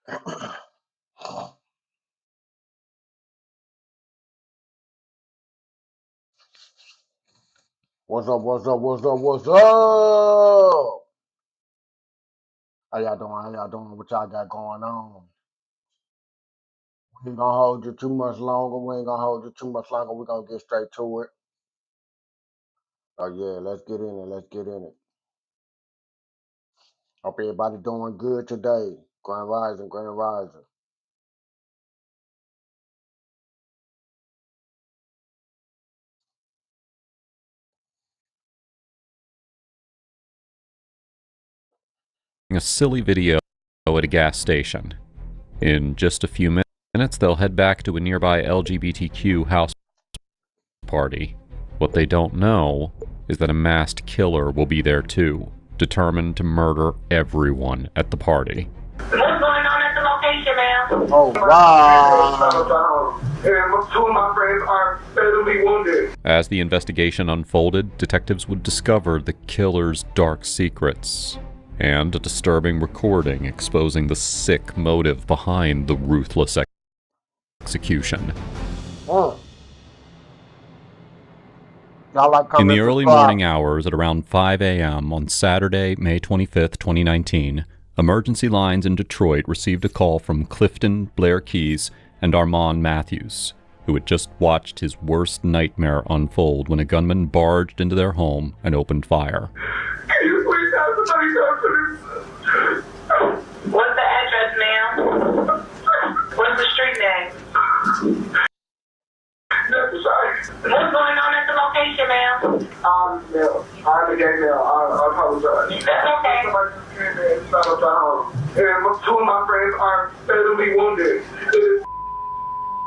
What's up, what's up, what's up, what's up? How y'all doing? How y'all doing? What y'all got going on? We ain't gonna hold you too much longer. We ain't gonna hold you too much longer. We're gonna get straight to it. Oh yeah, let's get in it. Let's get in it. Hope everybody doing good today. Grand Rising, Grand Rising. A silly video at a gas station. In just a few minutes, they'll head back to a nearby LGBTQ house party. What they don't know is that a masked killer will be there too, determined to murder everyone at the party. What's going on at the location, ma'am? Oh wow! And two of my friends are fatally wounded. As the investigation unfolded, detectives would discover the killer's dark secrets and a disturbing recording exposing the sick motive behind the ruthless execution. Y'all like In the early morning hours at around 5 a.m. on Saturday, May 25th, 2019, emergency lines in Detroit received a call from Clifton Blair Keys and Armand Matthews, who had just watched his worst nightmare unfold when a gunman barged into their home and opened fire. Can you please have somebody come to this? What's the address, ma'am? What's the street name? Necessary. What's going on at the location, ma'am? No. I'm a gay male. I apologize. That's okay. Somebody just came in and shot up the house. And two of my friends are fatally wounded. It is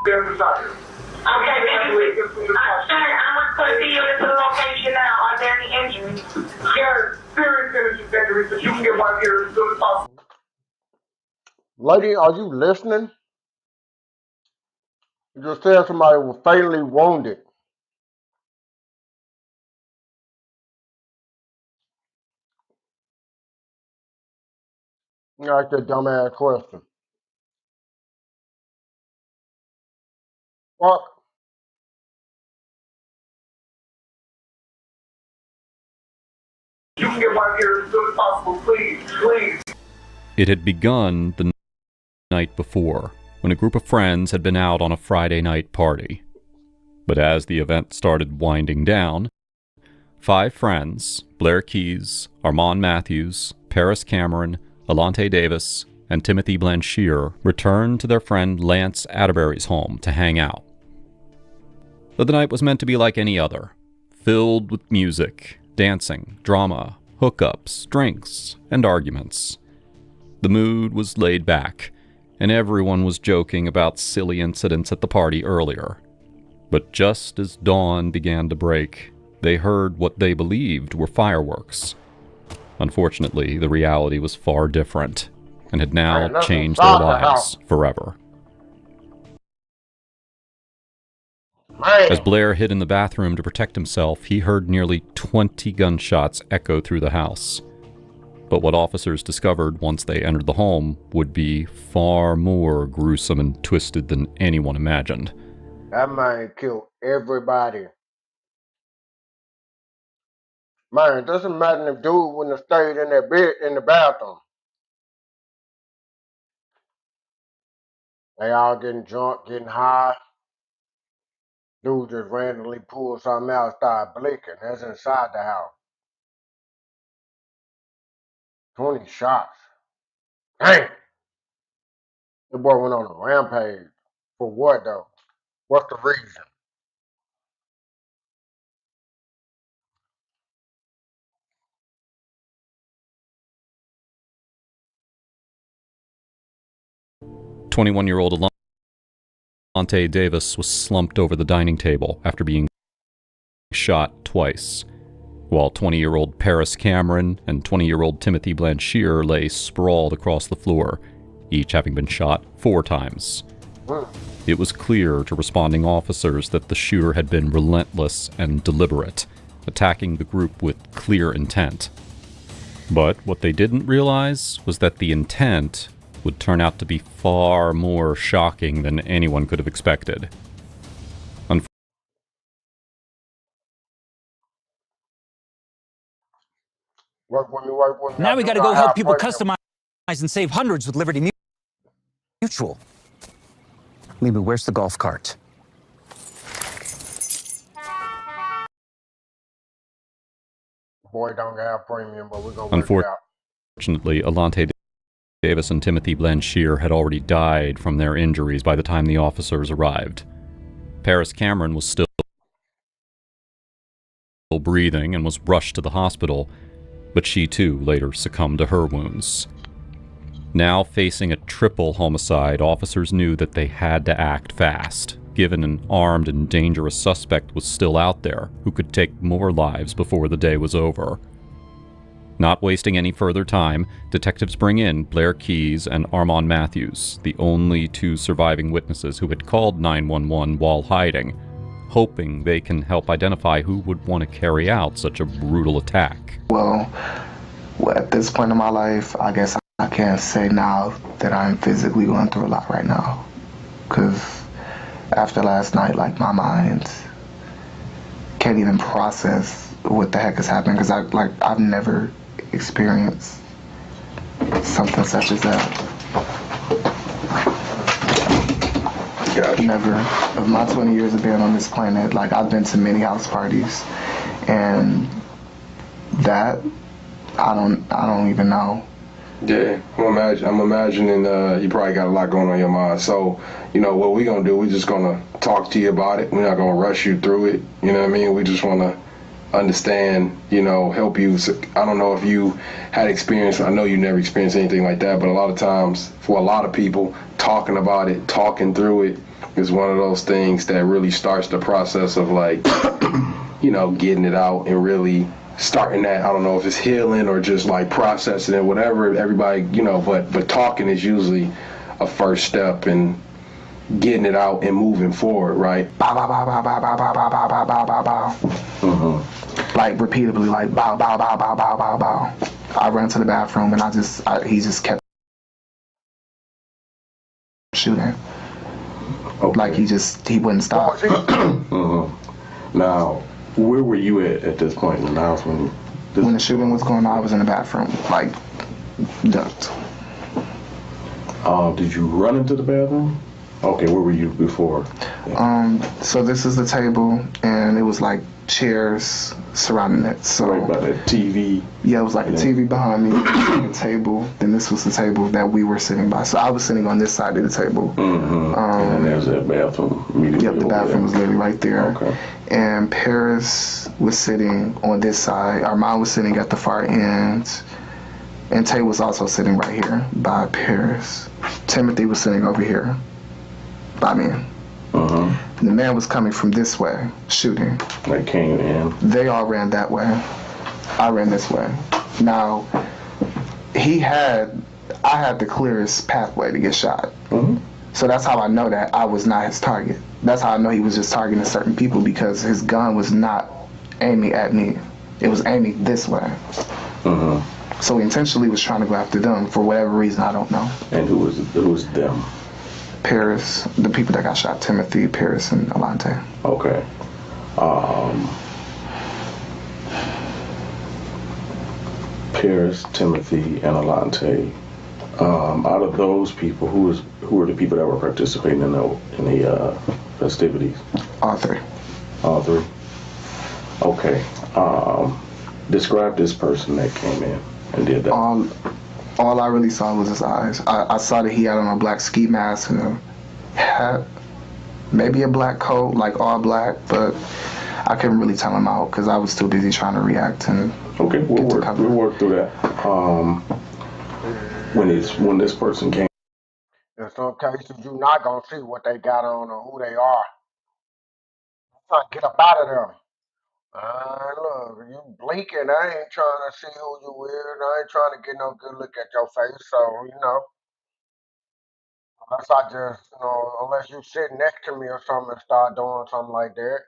necessary. Okay, baby. Sir, I was going to see you at the location now. Are there any injuries? Yes, serious injuries that you can get right here as soon as possible. Lady, are you listening? You just said somebody was fatally wounded. You asked that dumbass question. What? You can get right here as soon as possible, please, please. It had begun the night before, when a group of friends had been out on a Friday night party. But as the event started winding down, 5 friends, Blair Keys, Armand Matthews, Paris Cameron, Alante Davis, and Timothy Blanchir, returned to their friend Lance Atterbury's home to hang out. But the night was meant to be like any other, filled with music, dancing, drama, hookups, drinks, and arguments. The mood was laid back, and everyone was joking about silly incidents at the party earlier. But just as dawn began to break, they heard what they believed were fireworks. Unfortunately, the reality was far different, and had now changed their lives forever. As Blair hid in the bathroom to protect himself, he heard nearly 20 gunshots echo through the house. But what officers discovered once they entered the home would be far more gruesome and twisted than anyone imagined. That man killed everybody. Man, it doesn't matter if dude wouldn't have stayed in that bed in the bathroom. They all getting drunk, getting high. Dude just randomly pulled something out and started blinking. That's inside the house. 20 shots. Dang! The boy went on a rampage. For what though? What's the reason? "21-year-old Alante Davis was slumped over the dining table after being shot twice, while 20-year-old Paris Cameron and 20-year-old Timothy Blanchir lay sprawled across the floor, each having been shot 4 times. It was clear to responding officers that the shooter had been relentless and deliberate, attacking the group with clear intent. But what they didn't realize was that the intent would turn out to be far more shocking than anyone could have expected. Work with me, work with me. Now I we do got to not go help have people premium. customize and save hundreds with Liberty Mutual. Lima, where's the golf cart? Boy don't have premium, but we're gonna work it out. Unfortunately, Alante Davis and Timothy Blanchir had already died from their injuries by the time the officers arrived. Paris Cameron was still breathing and was rushed to the hospital, but she too later succumbed to her wounds. Now facing a triple homicide, officers knew that they had to act fast, given an armed and dangerous suspect was still out there who could take more lives before the day was over. Not wasting any further time, detectives bring in Blair Keys and Armand Matthews, the only two surviving witnesses who had called 911 while hiding, hoping they can help identify who would want to carry out such a brutal attack. Well, at this point in my life, I guess I can't say now that I'm physically going through a lot right now. Because after last night, like, my mind can't even process what the heck is happening. Because I've never experienced something such as that. Never. Of my 20 years of being on this planet, like, I've been to many house parties, and that I don't even know. Yeah, I'm imagining you probably got a lot going on in your mind. So, you know, what we're going to do, we're just going to talk to you about it. We're not going to rush you through it. You know what I mean? We just want to understand, you know, help you. So, I don't know if you had experience. I know you never experienced anything like that, but a lot of times, for a lot of people, talking about it, talking through it is one of those things that really starts the process of, like, you know, getting it out and really starting that. I don't know if it's healing or just like processing it, whatever. Everybody, you know, but talking is usually a first step in getting it out and moving forward, right? Bow, bow, bow, bow, bow, bow, bow, bow, bow, bow, bow, bow. Mm-hmm. Like, repeatedly, like, bow, bow, bow, bow, bow, bow, bow. I ran to the bathroom and he just kept shooting. Okay. Like, he wouldn't stop. Mm-hmm. Now, where were you at this point in the house when the shooting was going on? I was in the bathroom, like, ducked. Did you run into the bathroom? Okay, where were you before? So this is the table, and it was like chairs surrounding it. So right by the TV. Yeah, it was like a TV behind me, a table. Then this was the table that we were sitting by. So I was sitting on this side of the table. Mm-hmm. And there's that bathroom immediately. Yep, the bathroom was literally right there. Okay. And Paris was sitting on this side. Armand was sitting at the far end. And Tay was also sitting right here by Paris. Timothy was sitting over here by me. Mm-hmm. The man was coming from this way, shooting. Like came in. They all ran that way. I ran this way. Now, I had the clearest pathway to get shot. Mm-hmm. So that's how I know that I was not his target. That's how I know he was just targeting certain people, because his gun was not aiming at me. It was aiming this way. Mm-hmm. So he intentionally was trying to go after them for whatever reason, I don't know. And who was them? Paris, the people that got shot, Timothy, Paris, and Alante. Okay. Paris, Timothy, and Alante. Out of those people, who were the people that were participating in the festivities? All three. All three. Okay. Describe this person that came in and did that. All I really saw was his eyes. I saw that he had on a black ski mask and a hat, maybe a black coat, like all black, but I couldn't really tell him out because I was too busy trying to react and okay, we'll work through that. When this person came. In some cases, you're not gonna see what they got on or who they are. I'm trying to get up out of there. Look, you blinking. I ain't trying to see who you is. I ain't trying to get no good look at your face. So, unless you sit next to me or something and start doing something like that.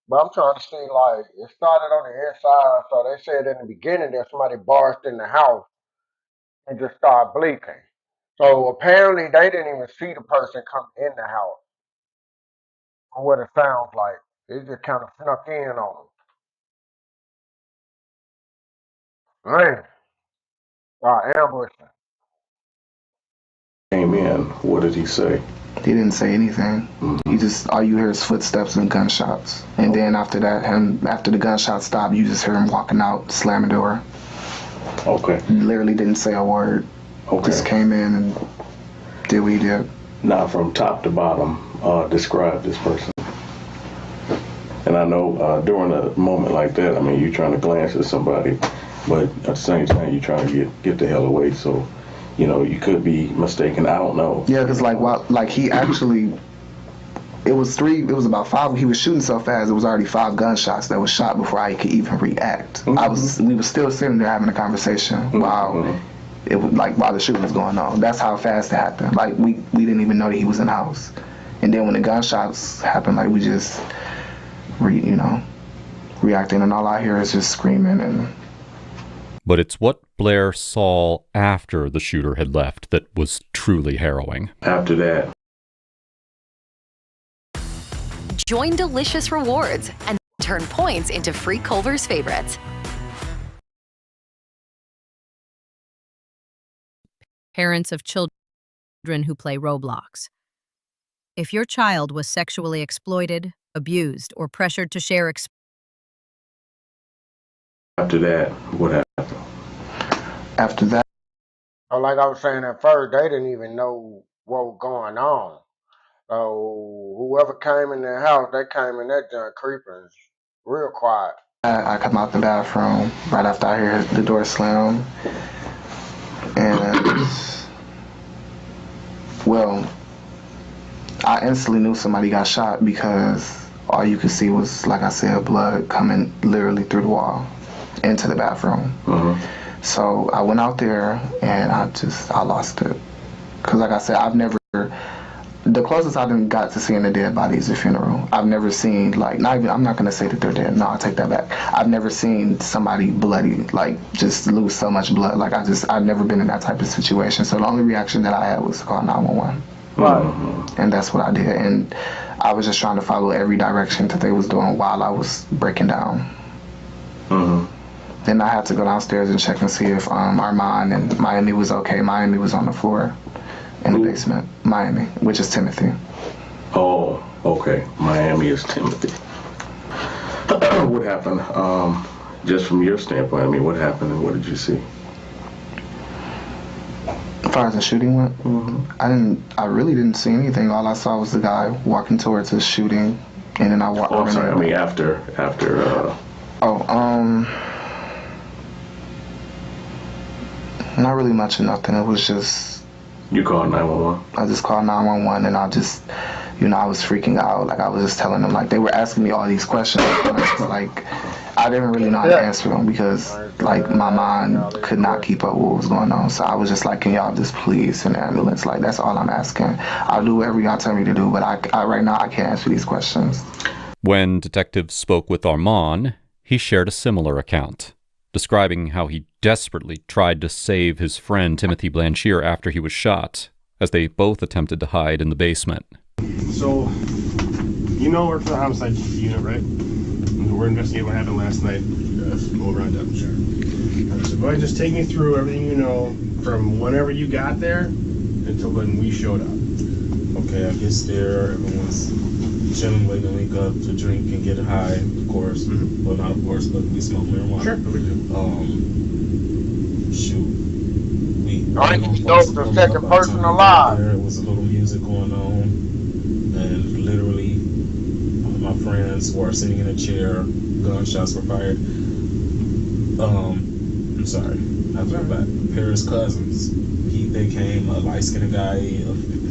But I'm trying to see, like, it started on the inside. So they said in the beginning that somebody barged in the house and just started blinking. So apparently they didn't even see the person come in the house. From what it sounds like, they just kind of snuck in on them. Man, ambushing. Came in. What did he say? He didn't say anything. He just, all you hear is footsteps and gunshots. And then after that, after the gunshots stopped, you just hear him walking out, slamming the door. Okay. He literally didn't say a word. Okay. Just came in and did what he did. Now, from top to bottom, describe this person. And I know during a moment like that, I mean, you're trying to glance at somebody, but at the same time, you're trying to get the hell away. So, you know, you could be mistaken. I don't know. Yeah, because he actually, it was about 5. He was shooting so fast, it was already 5 gunshots that was shot before I could even react. Mm-hmm. We were still sitting there having a conversation while it was while the shooting was going on. That's how fast it happened. Like we didn't even know that he was in the house. And then when the gunshots happened, like we just reacting, and all I hear is just screaming. And But it's what Blair saw after the shooter had left that was truly harrowing. After that, Join Delicious Rewards and turn points into free Culver's favorites. Parents of children who play Roblox. If your child was sexually exploited, abused, or pressured to share after that, what happened? after that, Like I was saying at first, they didn't even know what was going on. So whoever came in their house, they came in that junk creeping real quiet. I come out the bathroom right after I hear the door slam. And, well, I instantly knew somebody got shot because all you could see was, like I said, blood coming literally through the wall into the bathroom. Mm-hmm. So I went out there and I lost it. Because like I said, the closest I done got to seeing a dead body is a funeral. I've never seen, I'm not going to say that they're dead. No, I'll take that back. I've never seen somebody bloody, just lose so much blood. I've never been in that type of situation. So the only reaction that I had was to call 911. Right. And that's what I did. And I was just trying to follow every direction that they was doing while I was breaking down. Mm-hmm. Then I had to go downstairs and check and see if Armand and Miami was okay. Miami was on the floor in the basement. Miami, which is Timothy. Oh, okay. Miami is Timothy. What happened? Just from your standpoint, I mean, what happened and what did you see? As far as the shooting went, I really didn't see anything. All I saw was the guy walking towards us shooting, and then I walked. Oh, I'm sorry. I mean, after. Not really much of nothing. It was just. You called 911? I just called 911, and I was freaking out. I was just telling them, they were asking me all these questions, and I didn't really know how to answer them because, my mind could not keep up with what was going on. So I was just can y'all just please send an ambulance? That's all I'm asking. I'll do whatever y'all tell me to do, but I right now, I can't answer these questions. When detectives spoke with Armand, he shared a similar account, describing how he desperately tried to save his friend Timothy Blanchier after he was shot, as they both attempted to hide in the basement. So, we're for the homicide unit, right? We're investigating what happened last night. Yes, over on Devonshire. So go ahead and just take me through everything you know from whenever you got there until when we showed up. Okay, I get there, everyone's chilling, wake up to drink and get high, of course. Mm-hmm. Well, not of course, but we smoke marijuana. Sure, we do. I think he stole the second person alive. There was a little music going on, and literally, my friends were sitting in a chair. Gunshots were fired. I'm sorry, I have to go back. Paris cousins. They came. A light-skinned guy.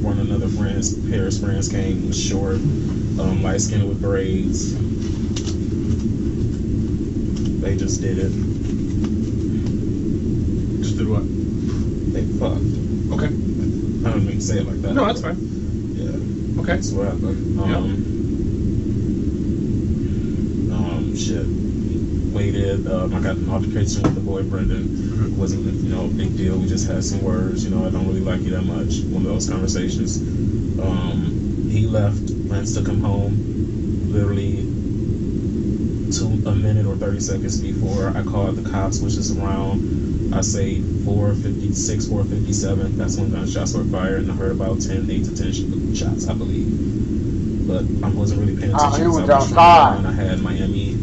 One of another friends. Paris friends came. Was short, light-skinned with braids. They just did it. Just did what? They fucked. Okay. I don't mean to say it like that. No, that's fine. Yeah. Okay. That's what happened. Shit. waited. I got an altercation with the boy Brendan. It wasn't, a big deal. We just had some words. I don't really like you that much. One of those conversations. He left. Lance took him home. Literally a minute or 30 seconds before I called the cops, which is around, I say 4:56, 4:57. That's when gunshots were fired, and I heard about 8 to 10 shots, I believe. But I wasn't really paying attention. He was I was outside. and I had Miami.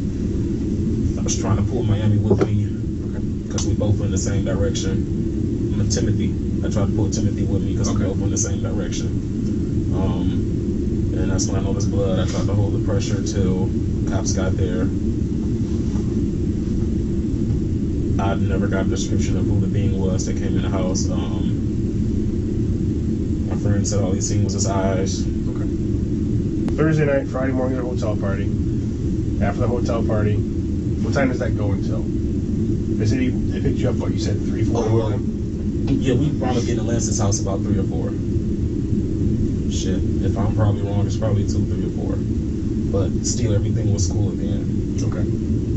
I was trying to pull Miami with me because we both were in the same direction. Timothy. I tried to pull Timothy with me because we both were in the same direction. And that's when I noticed blood. I tried to hold the pressure till cops got there. I never got a description of who the being was that came in the house. My friend said all he seen was his eyes. Okay. Thursday night, Friday morning at a hotel party. After the hotel party, what time does that go until? They said they picked you up, what you said, 3, 4 in the morning? Yeah, we wound up getting to Lance's house about 3 or 4. Shit, if I'm probably wrong, it's probably 2, 3 or 4. But still, everything was cool at the end. Okay.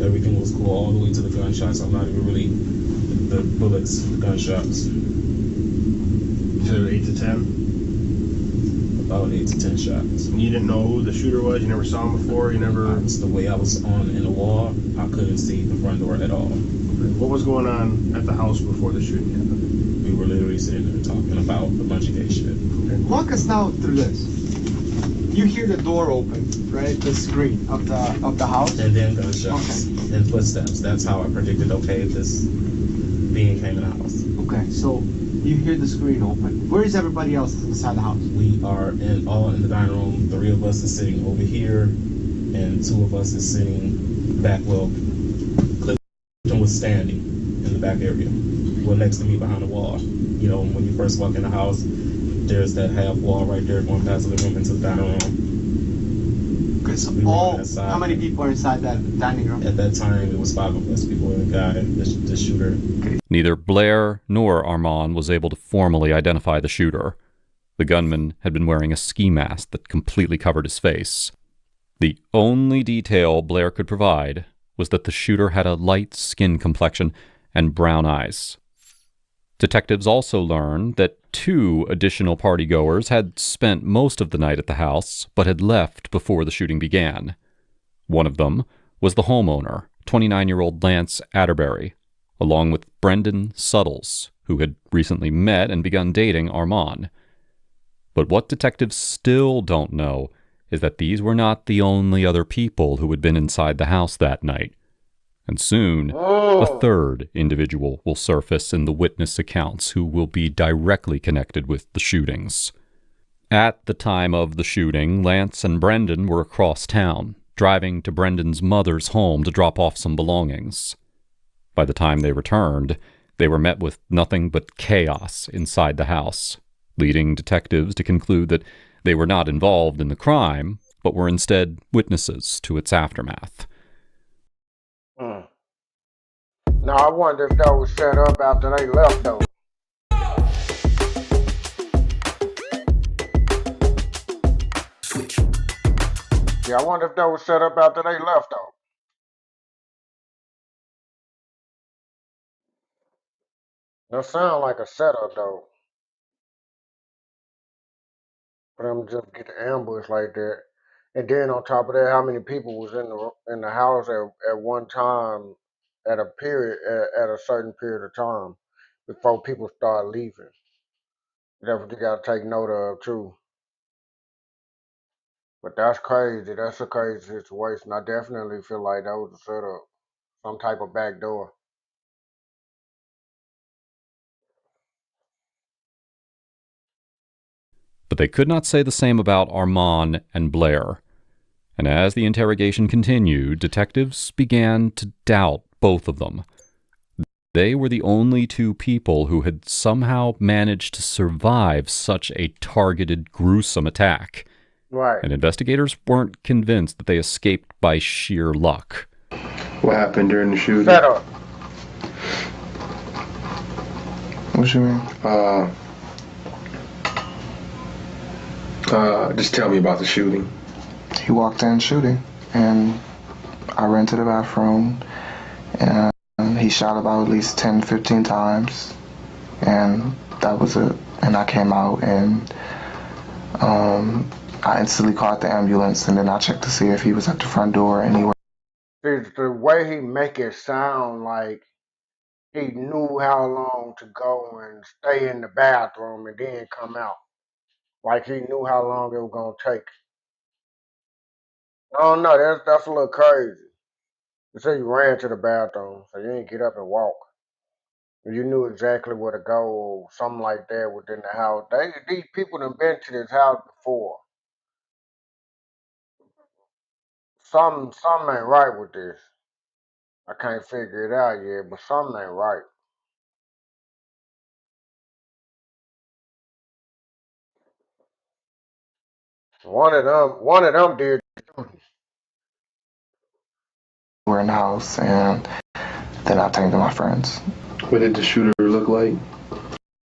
Everything was cool all the way to the gunshots. I'm not even really the bullets, the gunshots. You said 8 to 10? About 8 to 10 shots. And you didn't know who the shooter was? You never saw him before? You never... The way I was in the wall, I couldn't see the front door at all. What was going on at the house before the shooting happened? We were literally sitting there talking about a bunch of gay shit. Okay. Walk us now through this. You hear the door open, right? The screen of the house? And then gunshots and footsteps. That's how I predicted, this being came in the house. Okay, so you hear the screen open. Where is everybody else inside the house? We are all in the dining room. 3 of us is sitting over here, and 2 of us is sitting back. Well, Clifton was standing in the back area. Well, next to me behind the wall. When you first walk in the house, there's that half wall right there going past the living room into the dining room. Okay, so how many people are inside that dining room? At that time, it was 5 of us before the guy, the shooter. Neither Blair nor Armand was able to formally identify the shooter. The gunman had been wearing a ski mask that completely covered his face. The only detail Blair could provide was that the shooter had a light skin complexion and brown eyes. Detectives also learned that 2 additional partygoers had spent most of the night at the house, but had left before the shooting began. One of them was the homeowner, 29-year-old Lance Atterbury, along with Brendan Suttles, who had recently met and begun dating Armand. But what detectives still don't know is that these were not the only other people who had been inside the house that night. And soon, a third individual will surface in the witness accounts who will be directly connected with the shootings. At the time of the shooting, Lance and Brendan were across town, driving to Brendan's mother's home to drop off some belongings. By the time they returned, they were met with nothing but chaos inside the house, leading detectives to conclude that they were not involved in the crime, but were instead witnesses to its aftermath. Now, I wonder if that was set up after they left, though. Yeah, I wonder if that was set up after they left, though. That sound like a setup, though. For them to just get the ambush like that. And then on top of that, how many people was in the house at one time at a certain period of time before people start leaving. That's what you gotta take note of too. But that's crazy. That's a crazy situation. I definitely feel like that was a setup, some type of back door. But they could not say the same about Armand and Blair. And as the interrogation continued, detectives began to doubt both of them. They were the only 2 people who had somehow managed to survive such a targeted, gruesome attack. Right. And investigators weren't convinced that they escaped by sheer luck. What happened during the shooting? Set up. What you mean? Just tell me about the shooting. He walked in shooting, and I ran to the bathroom, And he shot about at least 10, 15 times. And that was it. And I came out and I instantly called the ambulance, and then I checked to see if he was at the front door and he was. The way he make it sound like he knew how long to go and stay in the bathroom and then come out. Like he knew how long it was gonna take. I don't know, that's a little crazy. You say you ran to the bathroom, so you didn't get up and walk. You knew exactly where to go or something like that within the house. These people done been to this house before. Something ain't right with this. I can't figure it out yet, but something ain't right. One of them did. We're in the house, and then I turned to my friends. What did the shooter look like?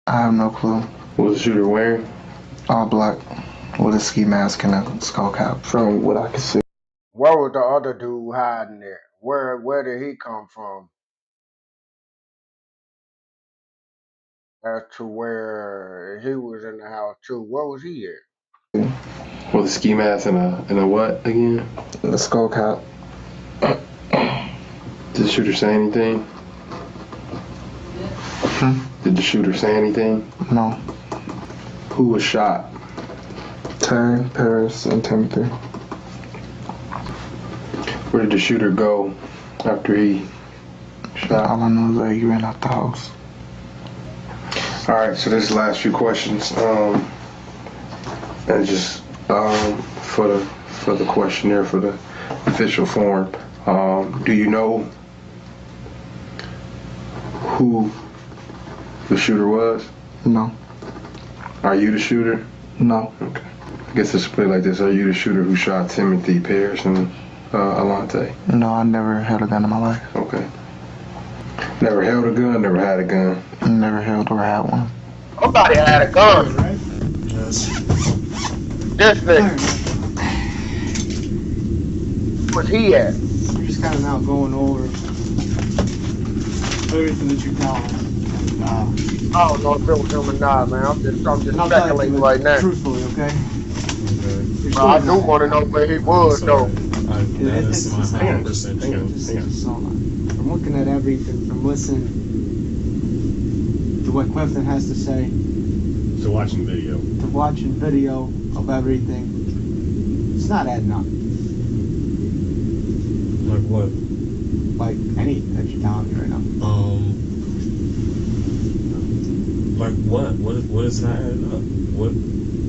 I have no clue. What was the shooter wearing? All black, with a ski mask and a skull cap, from what I could see. Where was the other dude hiding there? Where did he come from? As to where he was in the house too. Where was he at? With a ski mask and a what again? The skull cap. Did the shooter say anything? Did the shooter say anything? No. Who was shot? Terry, Paris, and Timothy. Where did the shooter go after he shot? All I know is that he ran out the house. All right, so this is the last few questions. And just for the questionnaire, for the official form, do you know who the shooter was? No. Are you the shooter? No. Okay. I guess it's split like this. Are you the shooter who shot Timothy, Paris, and Alante? No, I never held a gun in my life. Okay. Never held a gun, never had a gun? Never held or had one. Somebody had a gun. Yes. This nigga. Where's he at? We're just kind of now going over everything that you're telling us. I don't know if it was him or not, man. I'm just I'll tell you speculating right now. truthfully, okay? But I do want to know where he was, though. That is my Hang on, 100% hang on, true. just hold on. From looking at everything, from listening to what Clifton has to say, So watching video. to watching video of everything, it's not adding up. Like what? Like any that you're telling me right now. Like what? What is not adding up? What?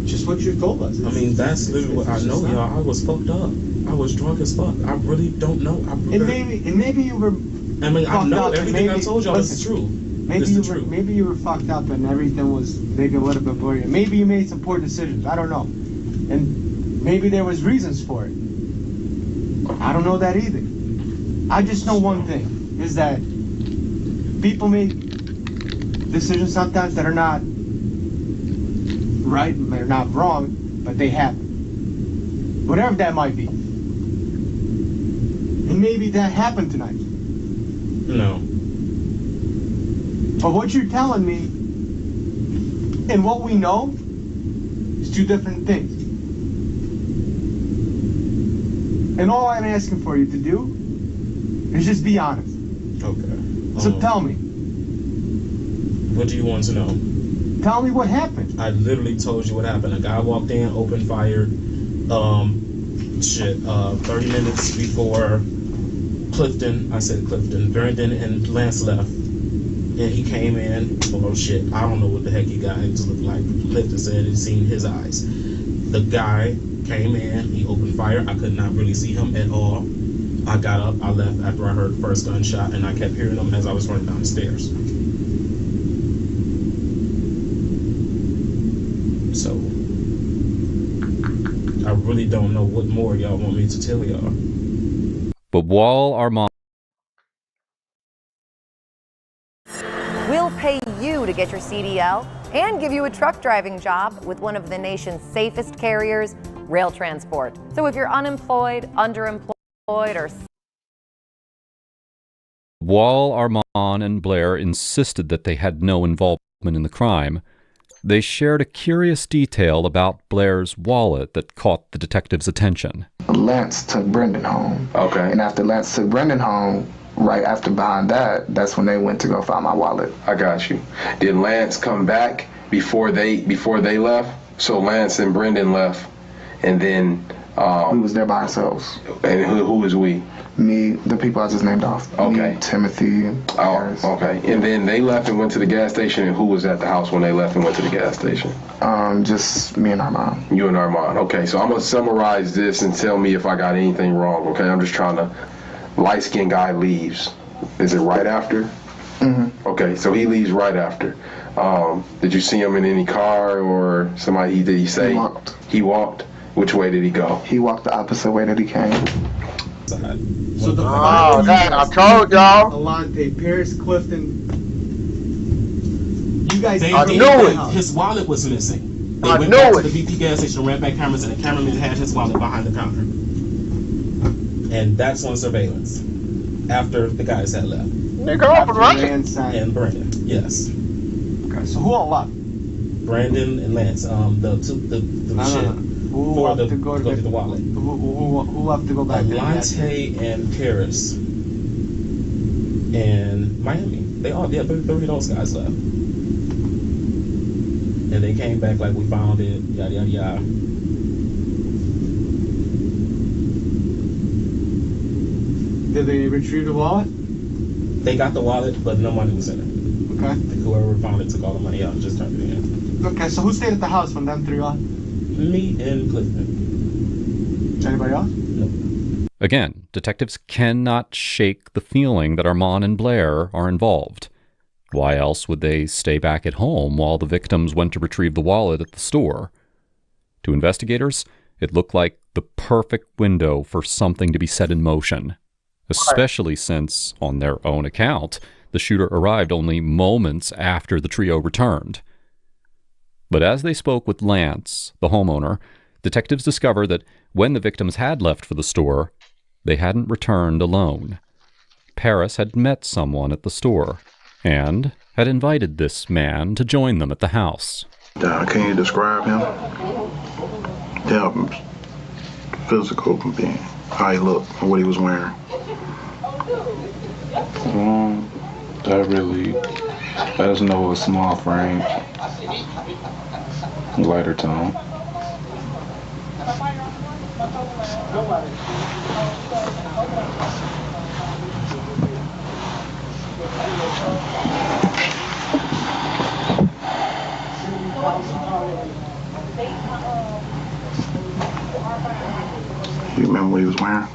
Just what you told us. I mean, that's literally what I know, y'all. I was fucked up. I was drunk as fuck. I really don't know. And maybe you were. I mean, I know fucked up, everything I maybe- told y'all listen, is true. Maybe It's you the were, truth. maybe you were fucked up and everything was maybe a little bit blurry. Maybe you made some poor decisions. I don't know. And maybe there was reasons for it. I don't know that either. I just know one thing, is that people make decisions sometimes that are not right, they're not wrong, but they happen. Whatever that might be. And maybe that happened tonight. No. But what you're telling me and what we know is two different things. And all I'm asking for you to do is just be honest. Okay. So tell me. What do you want to know? Tell me what happened. I literally told you what happened. A guy walked in, opened fire. 30 minutes before Clifton, Vernon and Lance left. And he came in, oh shit, I don't know what the heck he got him to look like. Clifton said he'd seen his eyes. The guy came in, he opened fire. I could not really see him at all. I got up, I left after I heard the first gunshot, and I kept hearing him as I was running down the stairs. So, I really don't know what more y'all want me to tell y'all. But while our mom We'll pay you to get your CDL and give you a truck driving job with one of the nation's safest carriers, Rail Transport. So if you're unemployed, underemployed, or while Armand and Blair insisted that they had no involvement in the crime, they shared a curious detail about Blair's wallet that caught the detective's attention. Lance took Brendan home. Okay. And after Lance took Brendan home, right after behind that, that's when they went to go find my wallet. I got you. Did Lance come back before they left? So Lance and Brendan left, and then we was there by ourselves. And who was we? Me, the people I just named off. Okay. Me, Timothy, and Harris. Okay. And then they left and went to the gas station, and who was at the house when they left and went to the gas station? Just me and Armand. You and Armand. Okay, so I'm gonna summarize this and tell me if I got anything wrong, okay? I'm just trying to, light-skinned guy leaves. Is it right after? Mm-hmm. Okay, so he leaves right after. Did you see him in any car or somebody, did he say? He walked. He walked? Which way did he go? He walked the opposite way that he came. So the I told y'all. Alante, Paris, Clifton. You guys, They I did knew that. it. His wallet was missing. They I went knew back it. to the BP gas station and ran back cameras, and the cameraman had his wallet behind the counter. And that's on surveillance after the guys had left. Nigga, off and running. Lance And Brandon, yes. Okay, so who unlocked? Brandon and Lance, the shit. Who For left the, to go to the wallet. Who left to go back? Alante and Paris and Miami. They all, yeah, three of those guys left. And they came back like, we found it, yada, yada, yada. Did they retrieve the wallet? They got the wallet, but no money was in it. Okay. Whoever found it took all the money out and just turned it in. Okay, so who stayed at the house when them three left? Me and Clifton. Anybody else? No. Again, detectives cannot shake the feeling that Armand and Blair are involved. Why else would they stay back at home while the victims went to retrieve the wallet at the store? To investigators, it looked like the perfect window for something to be set in motion, especially since, on their own account, the shooter arrived only moments after the trio returned. But as they spoke with Lance, the homeowner, detectives discovered that when the victims had left for the store, they hadn't returned alone. Paris had met someone at the store and had invited this man to join them at the house. Can you describe him? Yeah, physical being, how he looked, and what he was wearing. I just know a small frame, lighter tone. You remember what he was wearing?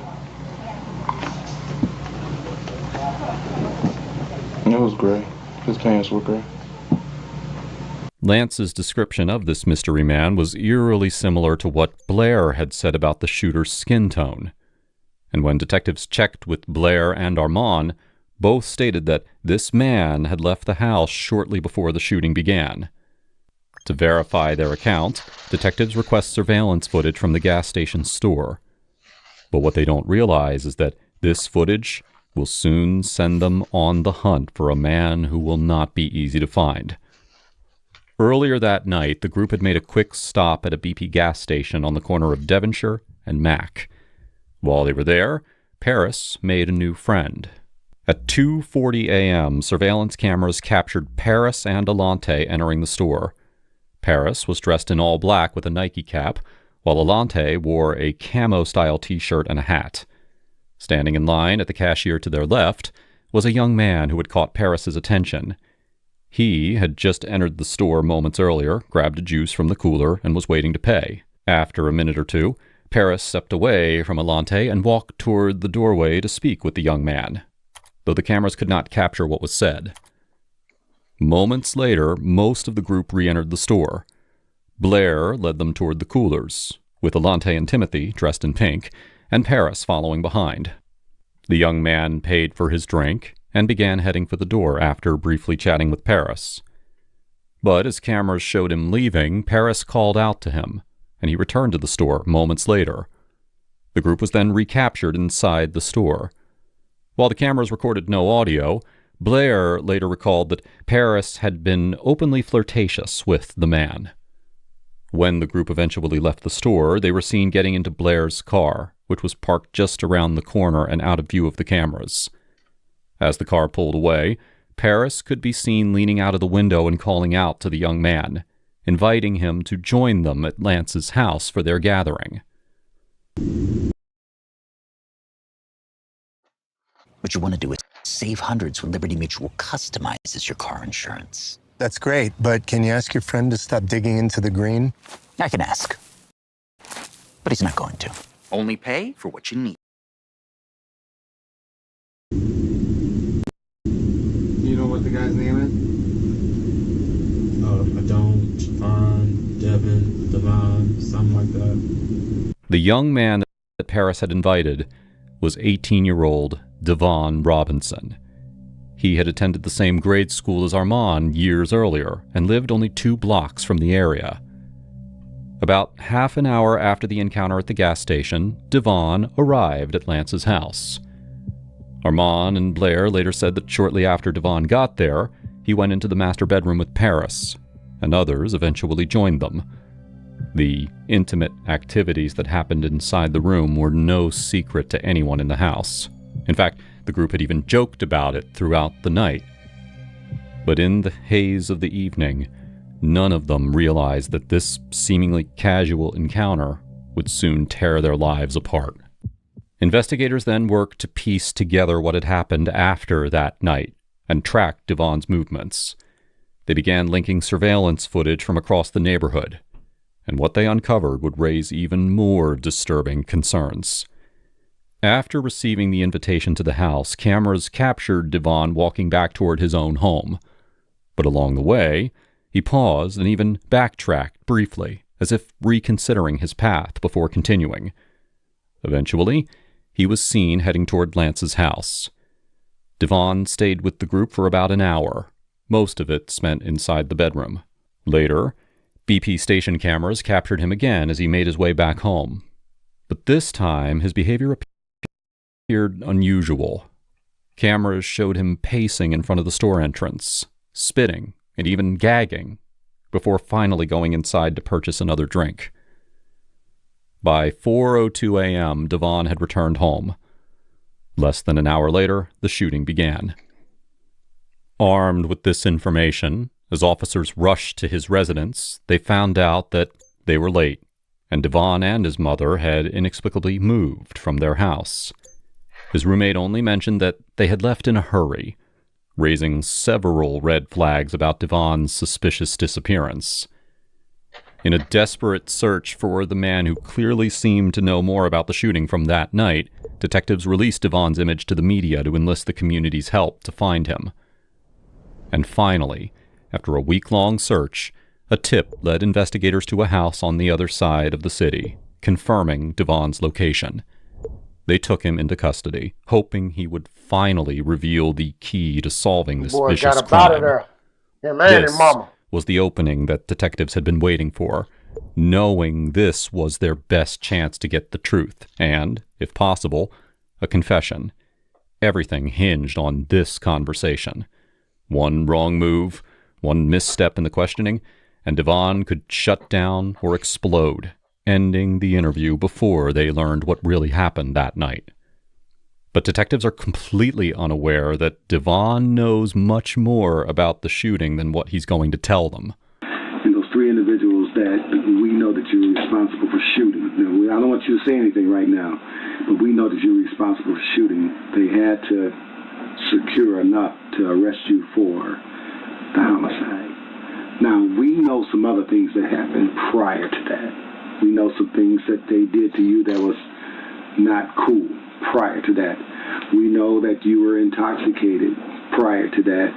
It was gray. His pants were gray. Lance's description of this mystery man was eerily similar to what Blair had said about the shooter's skin tone. And when detectives checked with Blair and Armand, both stated that this man had left the house shortly before the shooting began. To verify their account, detectives request surveillance footage from the gas station store. But what they don't realize is that this footage will soon send them on the hunt for a man who will not be easy to find. Earlier that night, the group had made a quick stop at a BP gas station on the corner of Devonshire and Mack. While they were there, Paris made a new friend. At 2:40 a.m., surveillance cameras captured Paris and Alante entering the store. Paris was dressed in all black with a Nike cap, while Alante wore a camo-style t-shirt and a hat. Standing in line at the cashier to their left was a young man who had caught Paris's attention. He had just entered the store moments earlier, grabbed a juice from the cooler, and was waiting to pay. After a minute or two, Paris stepped away from Alante and walked toward the doorway to speak with the young man, though the cameras could not capture what was said. Moments later, most of the group re-entered the store. Blair led them toward the coolers, with Alante and Timothy dressed in pink, and Paris following behind. The young man paid for his drink and began heading for the door after briefly chatting with Paris. But as cameras showed him leaving, Paris called out to him, and he returned to the store moments later. The group was then recaptured inside the store. While the cameras recorded no audio, Blair later recalled that Paris had been openly flirtatious with the man. When the group eventually left the store, they were seen getting into Blair's car, which was parked just around the corner and out of view of the cameras. As the car pulled away, Paris could be seen leaning out of the window and calling out to the young man, inviting him to join them at Lance's house for their gathering. What you want to do is save hundreds when Liberty Mutual customizes your car insurance. That's great, but can you ask your friend to stop digging into the green? I can ask, but he's not going to. Only pay for what you need. You know what the guy's name is? I don't. Javon, Devin, Devon, something like that. The young man that Paris had invited was 18-year-old Devon Robinson. He had attended the same grade school as Armand years earlier and lived only 2 blocks from the area. About half an hour after the encounter at the gas station, Devon arrived at Lance's house. Armand and Blair later said that shortly after Devon got there, he went into the master bedroom with Paris, and others eventually joined them. The intimate activities that happened inside the room were no secret to anyone in the house. In fact, the group had even joked about it throughout the night. But in the haze of the evening, none of them realized that this seemingly casual encounter would soon tear their lives apart. Investigators then worked to piece together what had happened after that night and track Devon's movements. They began linking surveillance footage from across the neighborhood, and what they uncovered would raise even more disturbing concerns. After receiving the invitation to the house, cameras captured Devon walking back toward his own home. But along the way, he paused and even backtracked briefly, as if reconsidering his path before continuing. Eventually, he was seen heading toward Lance's house. Devon stayed with the group for about an hour, most of it spent inside the bedroom. Later, BP station cameras captured him again as he made his way back home. But this time, his behavior appeared unusual. Cameras showed him pacing in front of the store entrance, spitting, and even gagging, before finally going inside to purchase another drink. By 4:02 a.m., Devon had returned home. Less than an hour later, the shooting began. Armed with this information, as officers rushed to his residence, they found out that they were late, and Devon and his mother had inexplicably moved from their house. His roommate only mentioned that they had left in a hurry, raising several red flags about Devon's suspicious disappearance. In a desperate search for the man who clearly seemed to know more about the shooting from that night, detectives released Devon's image to the media to enlist the community's help to find him. And finally, after a week-long search, a tip led investigators to a house on the other side of the city, confirming Devon's location. They took him into custody, hoping he would finally reveal the key to solving this Boy, vicious got up out of crime. there. Yeah, man This and mama. was the opening that detectives had been waiting for, knowing this was their best chance to get the truth and, if possible, a confession. Everything hinged on this conversation. One wrong move, one misstep in the questioning, and Devon could shut down or explode, ending the interview before they learned what really happened that night. But detectives are completely unaware that Devon knows much more about the shooting than what he's going to tell them. And those 3 individuals that we know that you're responsible for shooting. Now, I don't want you to say anything right now, but we know that you're responsible for shooting. They had to secure enough to arrest you for the homicide. Now, we know some other things that happened prior to that. We know some things that they did to you that was not cool prior to that. We know that you were intoxicated prior to that,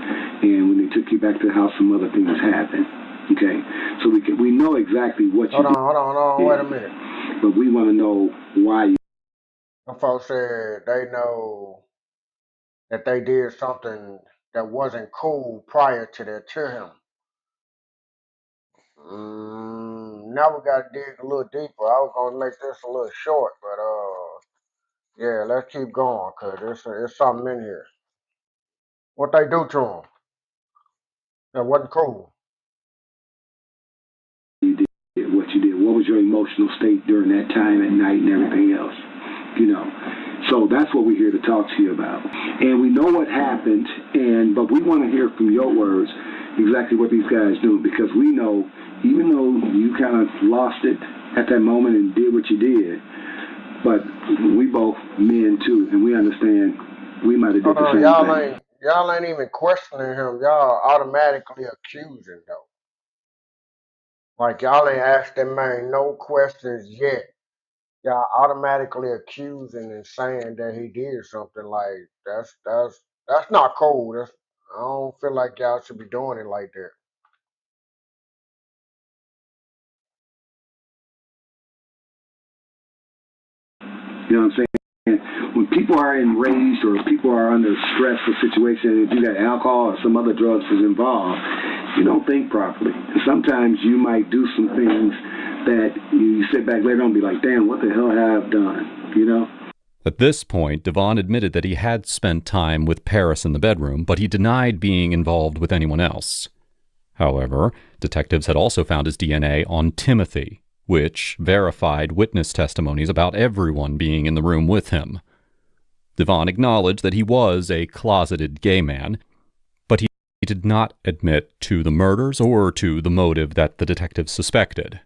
and when they took you back to the house, some other things happened. Okay, so we know exactly what you did. Hold on, wait a minute. But we want to know why you. Some folks said they know that they did something that wasn't cool prior to that to him. Now we gotta dig a little deeper. I was gonna make this a little short, but Yeah, let's keep going, cause it's something in here. What they do to him? That wasn't cool. You did what you did. What was your emotional state during that time at night and everything else? You know. So that's what we're here to talk to you about. And we know what happened, but we want to hear from your words exactly what these guys do, because we know, even though you kind of lost it at that moment and did what you did, but we both men too, and we understand we might have did the same thing. Y'all ain't even questioning him. Y'all automatically accusing though. Like y'all ain't asked that man no questions yet. Y'all automatically accusing and saying that he did something. Like that's not cool. I don't feel like y'all should be doing it like that. You know what I'm saying? When people are enraged or people are under a stressful situation, if you got alcohol or some other drugs is involved, you don't think properly. And sometimes you might do some things that you sit back later on and be like, damn, what the hell have I done? You know? At this point, Devon admitted that he had spent time with Paris in the bedroom, but he denied being involved with anyone else. However, detectives had also found his DNA on Timothy, which verified witness testimonies about everyone being in the room with him. Devon acknowledged that he was a closeted gay man, but he did not admit to the murders or to the motive that the detectives suspected,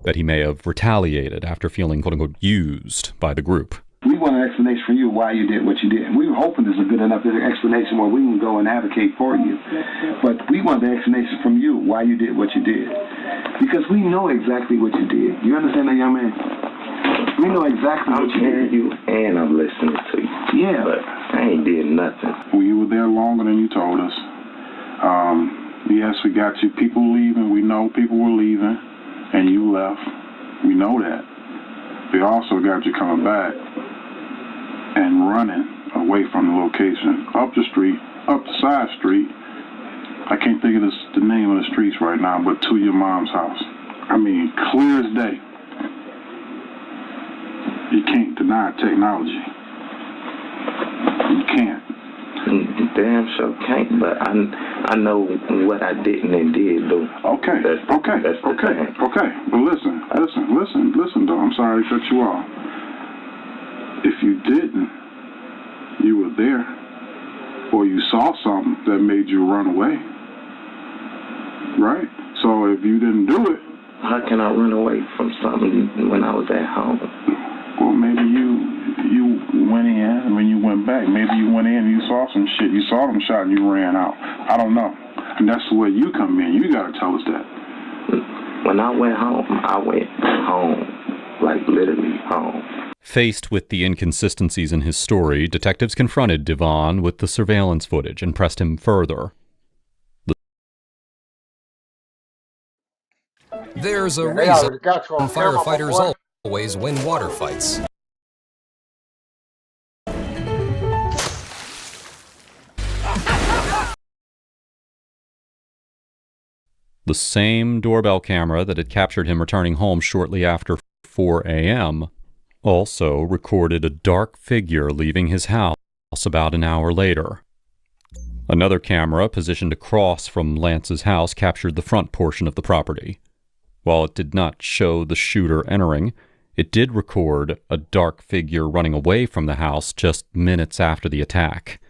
that he may have retaliated after feeling quote-unquote used by the group. We want an explanation from you why you did what you did. We were hoping this is a good enough explanation where we can go and advocate for you. But we want the explanation from you why you did what you did. Because we know exactly what you did. You understand that, young man? We know exactly what you did. I'm hearing you and I'm listening to you. Yeah. But I ain't did nothing. Well, you were there longer than you told us. Yes, we got you. People leaving. We know people were leaving. And you left. We know that. We also got you coming back and running away from the location, up the street, up the side street. I can't think of the name of the streets right now, but to your mom's house. I mean, clear as day. You can't deny technology. You can't. Damn sure can't, but I know what I didn't and did do. Okay. But listen, though. I'm sorry to cut you off. If you didn't, you were there, or you saw something that made you run away, right? So if you didn't do it, how can I run away from something when I was at home? Well, maybe you went in, and when you went back, maybe you went in and you saw some shit. You saw them shot and you ran out. I don't know. And that's the way you come in. You got to tell us that. When I went home, like literally home. Faced with the inconsistencies in his story, detectives confronted Devon with the surveillance footage and pressed him further. There's a reason firefighters always win water fights. The same doorbell camera that had captured him returning home shortly after 4 a.m. also recorded a dark figure leaving his house about an hour later. Another camera positioned across from Lance's house captured the front portion of the property. While it did not show the shooter entering, it did record a dark figure running away from the house just minutes after the attack.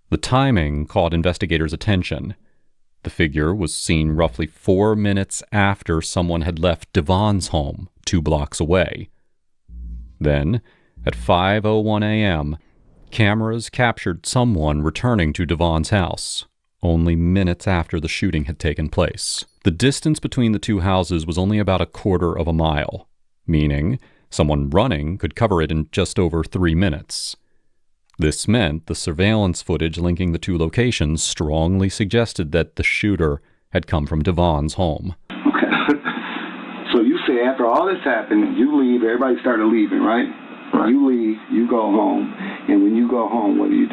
The timing caught investigators' attention. The figure was seen roughly 4 minutes after someone had left Devon's home 2 blocks away. Then, at 5:01 a.m., cameras captured someone returning to Devon's house, only minutes after the shooting had taken place. The distance between the two houses was only about 1/4 of a mile, meaning someone running could cover it in just over 3 minutes. This meant the surveillance footage linking the two locations strongly suggested that the shooter had come from Devon's home. Okay. So you say after all this happened, you leave, everybody started leaving, right? You leave, you go home, and when you go home, what do?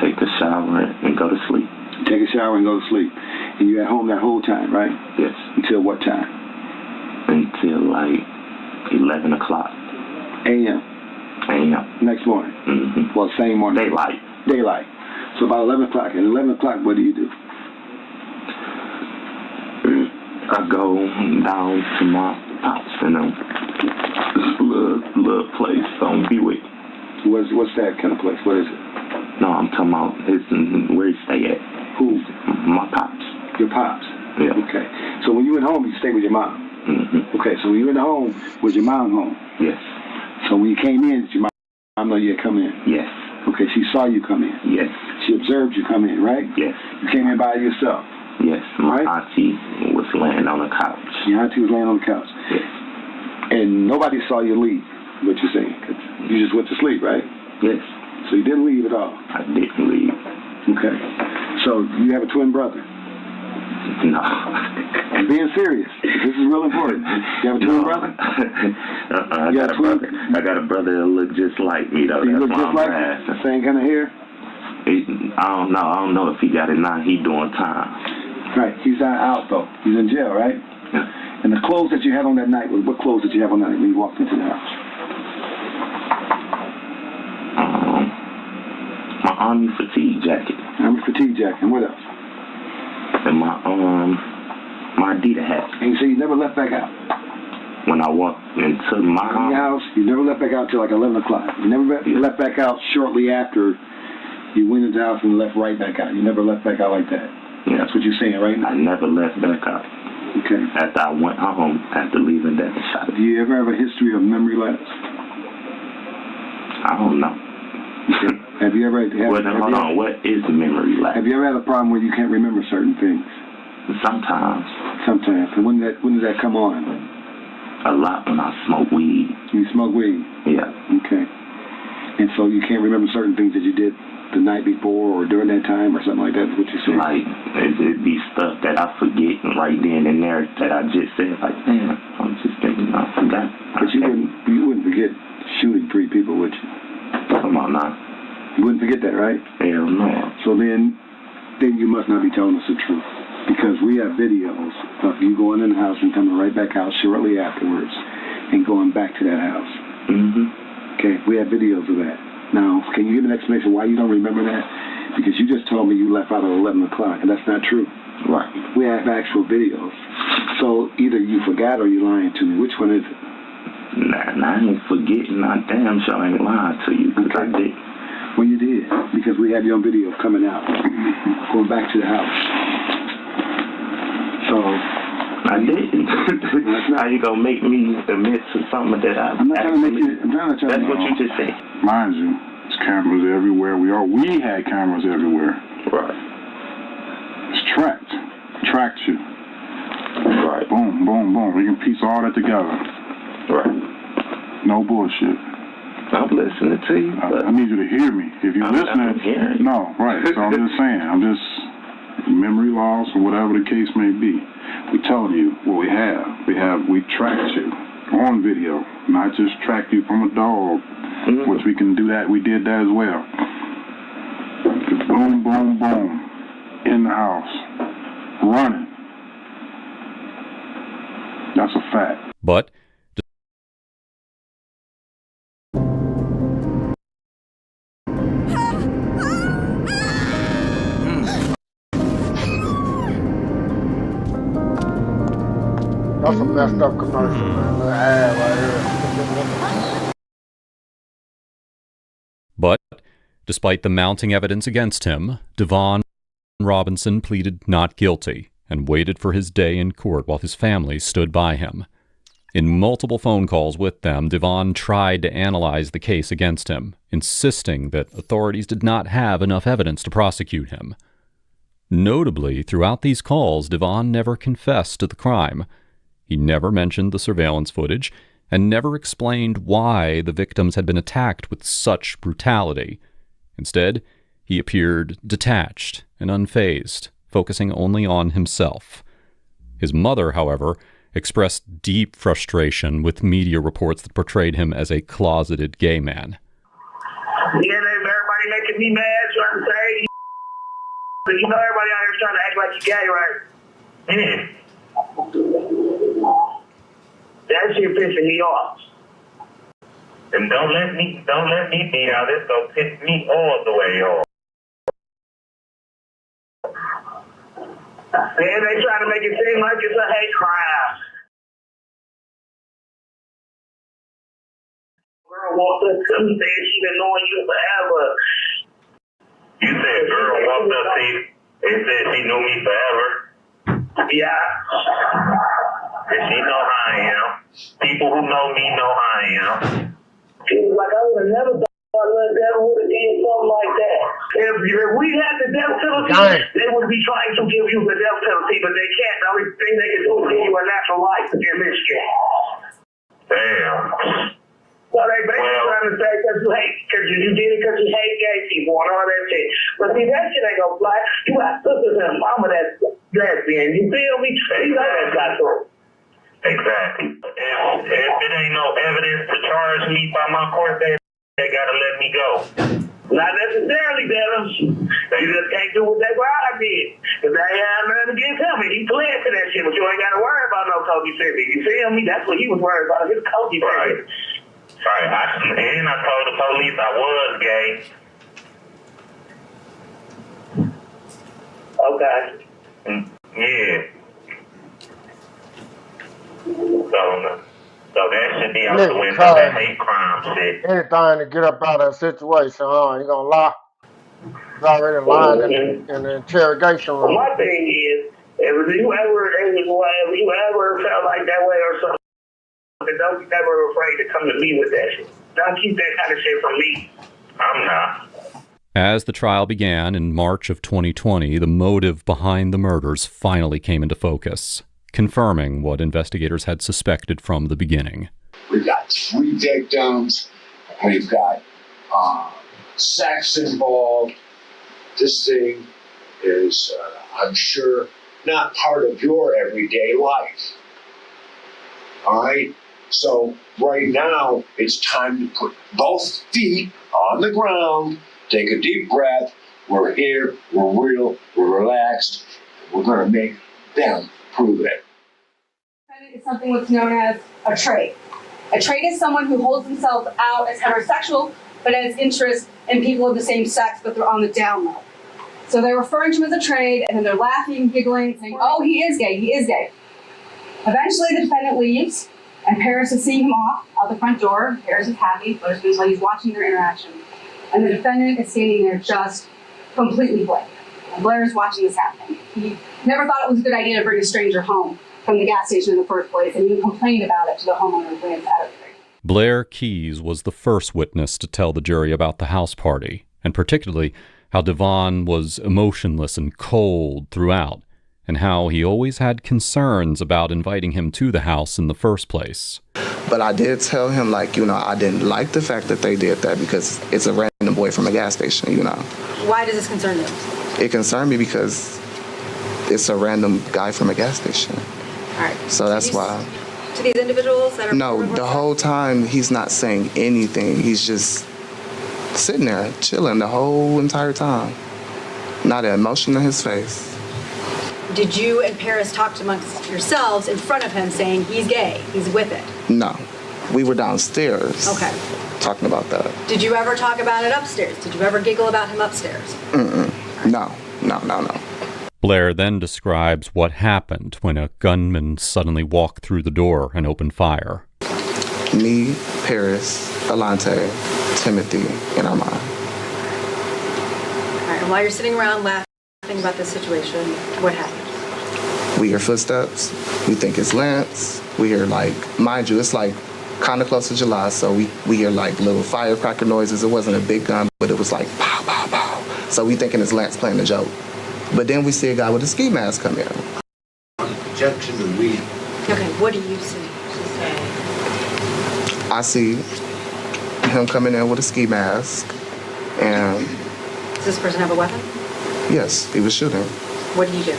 Take a shower and go to sleep. Take a shower and go to sleep. And you at home that whole time, right? Yes. Until what time? Until like 11 o'clock. A.M. a.m. Next morning? Well, same morning? Daylight. So about 11 o'clock. At 11 o'clock, what do you do? I go down to my pops and little place on Buick. What's that kind of place? What is it? No, I'm talking about where you stay at. Who? My pops. Your pops? Yeah. Okay. So when you went home, you stayed with your mom? Okay, so when you went home, was your mom home? Yes. So when you came in, did your mom know you had come in? Yes. Okay, she saw you come in? Yes. She observed you come in, right? Yes. You came in by yourself? Yes. My auntie was laying on the couch. Your auntie was laying on the couch? Yes. And nobody saw you leave, what you're saying? 'Cause you just went to sleep, right? Yes. So you didn't leave at all? I didn't leave. Okay. So you have a twin brother? No. I'm being serious. This is real important. You have a twin brother? I got a brother. I got a brother that look just like me though. You That's look why just I'm like asking. the same kind of hair? I don't know. I don't know if he got it now. He doing time. Right. He's not out though. He's in jail, right? And the clothes that you had on that night, what clothes did you have on that night when you walked into the house? My army fatigue jacket. Army fatigue jacket. And what else? And my Adidas hat. And you say you never left back out? When I walked into my house, you never left back out till like 11 o'clock. You never left back out shortly after you went into the house and left right back out. You never left back out like that. Yeah. That's what you're saying, right? I never left back out. Okay. After I went home, after leaving that shop. Do you ever have a history of memory lapse? I don't know. Have you ever hold on, what is memory lapse? Have you ever had a problem where you can't remember certain things? Sometimes. Sometimes. And when does that come on? A lot when I smoke weed. You smoke weed? Yeah. Okay. And so you can't remember certain things that you did the night before or during that time or something like that, is what you're saying? Like, it'd be stuff that I forget right then and there that I just said, like, damn, I'm just thinking, I forgot. But you wouldn't forget shooting 3 people, would you? Come on now. You wouldn't forget that, right? Hell no. So then you must not be telling us the truth. Because we have videos of you going in the house and coming right back out shortly afterwards and going back to that house. Okay, we have videos of that. Now, can you give an explanation why you don't remember that? Because you just told me you left out at 11 o'clock, and that's not true. Right. We have actual videos. So either you forgot or you're lying to me. Which one is it? Nah, I ain't forgetting. I damn sure ain't lying to you, because I did. Well, you did, because we have you on video coming out, going back to the house. So I didn't. How you gonna make me admit to something that I'm not trying to make you. I'm trying to tell That's you. what you just said. Mind you, there's cameras everywhere. We had cameras everywhere. Right. It's tracked you. Right. Boom, boom, boom. We can piece all that together. Right. No bullshit. I'm listening to you. I need you to hear me. If you're listening, no, right. So I'm just saying. Memory loss or whatever the case may be. We told you what we have. We tracked you on video, not just tracked you from a dog, which we can do that. We did that as well. Boom, boom, boom, in the house, running. That's a fact. But That's a messed up commercial, man. Little ad right here. But, despite the mounting evidence against him, Devon Robinson pleaded not guilty and waited for his day in court while his family stood by him. In multiple phone calls with them, Devon tried to analyze the case against him, insisting that authorities did not have enough evidence to prosecute him. Notably, throughout these calls, Devon never confessed to the crime. He never mentioned the surveillance footage and never explained why the victims had been attacked with such brutality. Instead, he appeared detached and unfazed, focusing only on himself. His mother, however, expressed deep frustration with media reports that portrayed him as a closeted gay man. Yeah, everybody making me mad, trying to say, you know everybody out here trying to act like you gay, right? That shit pissing me off. And don't let me be out. This gonna piss me all the way off. Man, they trying to make it seem like it's a hate crime. Girl walked up to me saying she been knowing you forever. You said girl walked up to you and said she knew me forever? Yeah. And she know how I am. People who know me know how I am. She was like, I would have never thought Little Devil would have did something like that. If we had the death penalty, they would be trying to give you the death penalty, but they can't. The only thing they can do is give you a natural life in Michigan. Damn. So they basically trying to say because you did it because you hate gay people and all that shit. But see, that shit ain't gonna fly. You got sisters and mama that's lesbian. You feel me? You know that got through. Exactly. If it ain't no evidence to charge me by my court date, they gotta let me go. Not necessarily, Devin. They just can't do what they I did. Because they have nothing against him. And he pled to that shit, but you ain't gotta worry about no Kobe City. You feel me? That's what he was worried about, his Kobe City. Right. And I told the police I was gay. Okay. Yeah. So that should be out the window, that hate crime shit. Anything to get up out of that situation, huh? You gonna lie? He's already lying in the interrogation room. Well, my thing is, if you ever felt like that way or something, don't be never afraid to come to me with that shit. Don't keep that kind of shit from me. I'm not. As the trial began in March of 2020, the motive behind the murders finally came into focus, confirming what investigators had suspected from the beginning. We've got 3 victims. We've got sex involved. This thing is, I'm sure, not part of your everyday life. All right? So right now, it's time to put both feet on the ground, take a deep breath. We're here, we're real, we're relaxed. We're going to make them prove it. It's something what's known as a trade. A trade is someone who holds themselves out as heterosexual, but has interest in people of the same sex, but they're on the down low. So they're referring to him as a trade, and then they're laughing, giggling, saying, oh, he is gay, he is gay. Eventually, the defendant leaves, and Paris is seeing him off out the front door. Paris is happy, but it's because he's watching their interaction. And the defendant is standing there just completely blank. And Blair is watching this happen. He never thought it was a good idea to bring a stranger home from the gas station in the first place, and even complained about it to the homeowner when it's out of there. Blair Keys was the first witness to tell the jury about the house party, and particularly how Devon was emotionless and cold throughout, and how he always had concerns about inviting him to the house in the first place. But I did tell him, like, I didn't like the fact that they did that because it's a random boy from a gas station, Why does this concern you? It concerned me because it's a random guy from a gas station. All right. So that's why. To these individuals that are... No, the whole time he's not saying anything. He's just sitting there, chilling the whole entire time. Not an emotion in his face. Did you and Paris talk amongst yourselves in front of him saying he's gay, he's with it? No. We were downstairs. Okay. Talking about that. Did you ever talk about it upstairs? Did you ever giggle about him upstairs? No. Blair then describes what happened when a gunman suddenly walked through the door and opened fire. Me, Paris, Alante, Timothy, and Armand. All right, and while you're sitting around laughing about this situation, what happened? We hear footsteps. We think it's Lance. We hear, mind you, it's kind of close to July, so we hear little firecracker noises. It wasn't a big gun, but it was pow, pow, pow. So we thinking it's Lance playing a joke. But then we see a guy with a ski mask come in. Objection to read. Okay, what do you see? I see him coming in with a ski mask, and... Does this person have a weapon? Yes, he was shooting. What did you do?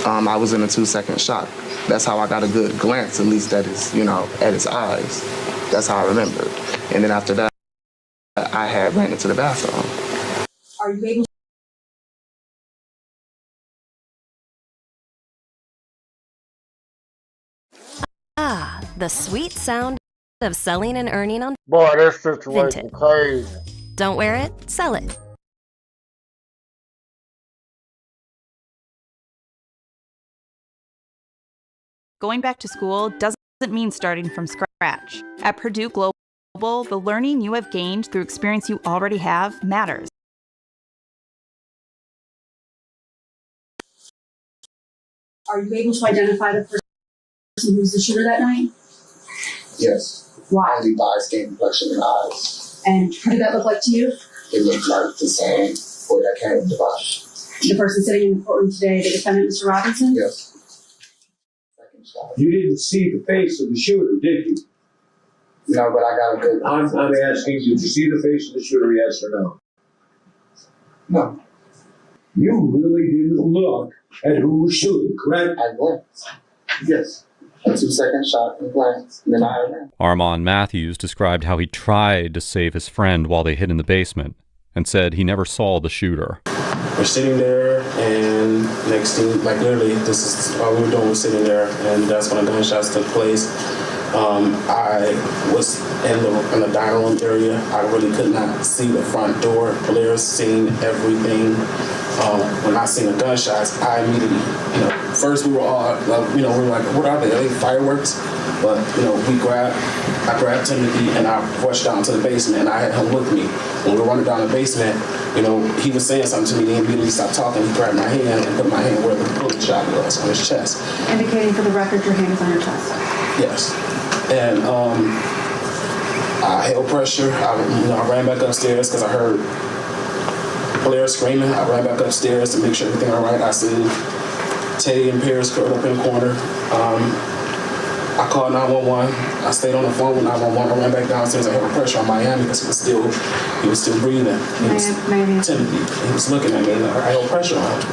I was in a 2-second shock. That's how I got a good glance, at least at his, at his eyes. That's how I remembered. And then after that, I had ran into the bathroom. Are you able the sweet sound of selling and earning on Boy, this situation Vinted. crazy. Don't wear it, sell it. Going back to school doesn't mean starting from scratch. At Purdue Global, the learning you have gained through experience you already have matters. Are you able to identify the person who's the shooter that night? Yes. Why? Only by skin complexion and eyes. And what did that look like to you? It looked like the same boy that came with the body. The person sitting in the courtroom today, the defendant, Mr. Robinson? Yes. You didn't see the face of the shooter, did you? No, but I got a good. I'm asking, did you see the face of the shooter, yes or no? No. You really didn't look at who was shooting, correct? I glanced. Yes. A 2-second shot and glance, and then I ran. Armand Matthews described how he tried to save his friend while they hid in the basement and said he never saw the shooter. We're sitting there, and next thing, like literally, this is all we were doing, was sitting there, and that's when the gunshots took place. I was in the dining room area. I really could not see the front door. Blair's seen everything. When I seen the gunshots, I immediately, first we were all, we were like, what are they? Are they fireworks? But, I grabbed Timothy and I rushed down to the basement and I had him with me. When we were running down the basement, he was saying something to me and he immediately stopped talking. He grabbed my hand and put my hand where the bullet shot was, on his chest. Indicating for the record your hand is on your chest. Yes. And I held pressure. I ran back upstairs because I heard Blair screaming. I ran back upstairs to make sure everything all right. I seen Teddy and Pierce curled up in the corner. I called 911. I stayed on the phone with 911. I ran back downstairs. I held pressure on Miami because he was still breathing. Timothy. He was looking at me and I held pressure on him.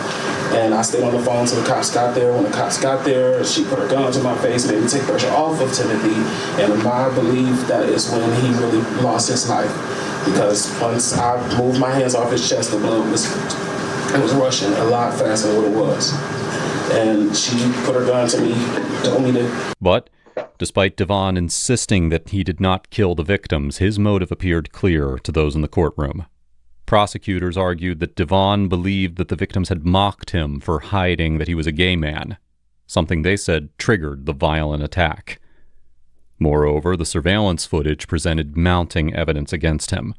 And I stayed on the phone until the cops got there. When the cops got there, she put her gun to my face, made me take pressure off of Timothy. And I believe that is when he really lost his life. Because once I moved my hands off his chest, the blood was rushing a lot faster than what it was. And she put her gun to me, told me to... But despite Devon insisting that he did not kill the victims, his motive appeared clear to those in the courtroom. Prosecutors argued that Devon believed that the victims had mocked him for hiding that he was a gay man, something they said triggered the violent attack. Moreover, the surveillance footage presented mounting evidence against him.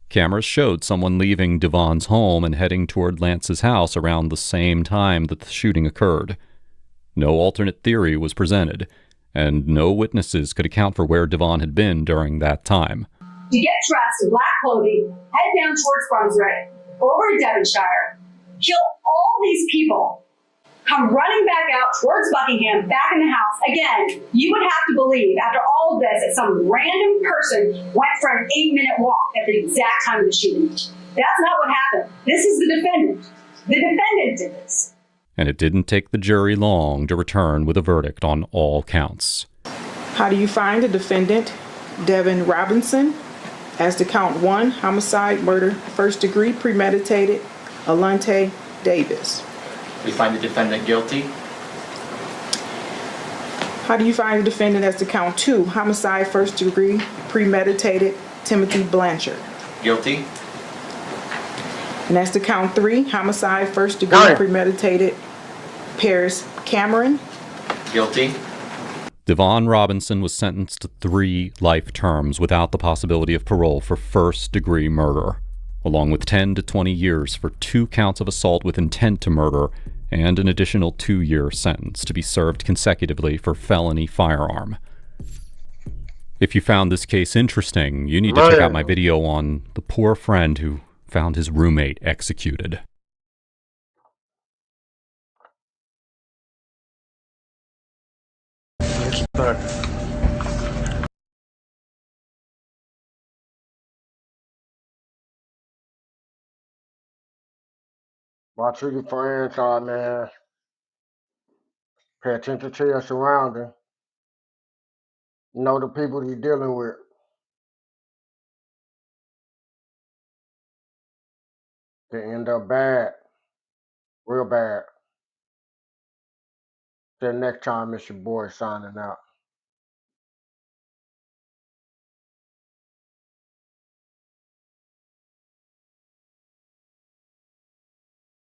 Cameras showed someone leaving Devon's home and heading toward Lance's house around the same time that the shooting occurred. No alternate theory was presented, and no witnesses could account for where Devon had been during that time. To get dressed in black clothing, head down towards Brunswick, go over to Devonshire, kill all these people, come running back out towards Buckingham, back in the house. Again, you would have to believe, after all of this, that some random person went for an 8-minute walk at the exact time of the shooting. That's not what happened. This is the defendant. The defendant did this. And it didn't take the jury long to return with a verdict on all counts. How do you find the defendant, Devin Robinson, as to count 1, homicide, murder, first degree, premeditated, Alante Davis? We find the defendant guilty. How do you find the defendant as to count 2, homicide, first degree, premeditated, Timothy Blanchard? Guilty. And as to count 3, homicide, first degree, premeditated, Paris Cameron? Guilty. Devon Robinson was sentenced to 3 life terms without the possibility of parole for first-degree murder, along with 10 to 20 years for 2 counts of assault with intent to murder and an additional 2-year sentence to be served consecutively for felony firearm. If you found this case interesting, you need to check out my video on the poor friend who found his roommate executed. Watch who your friends are, man. Pay attention to your surroundings. Know the people you're dealing with. They end up bad. Real bad. Till next time, it's your boy signing out.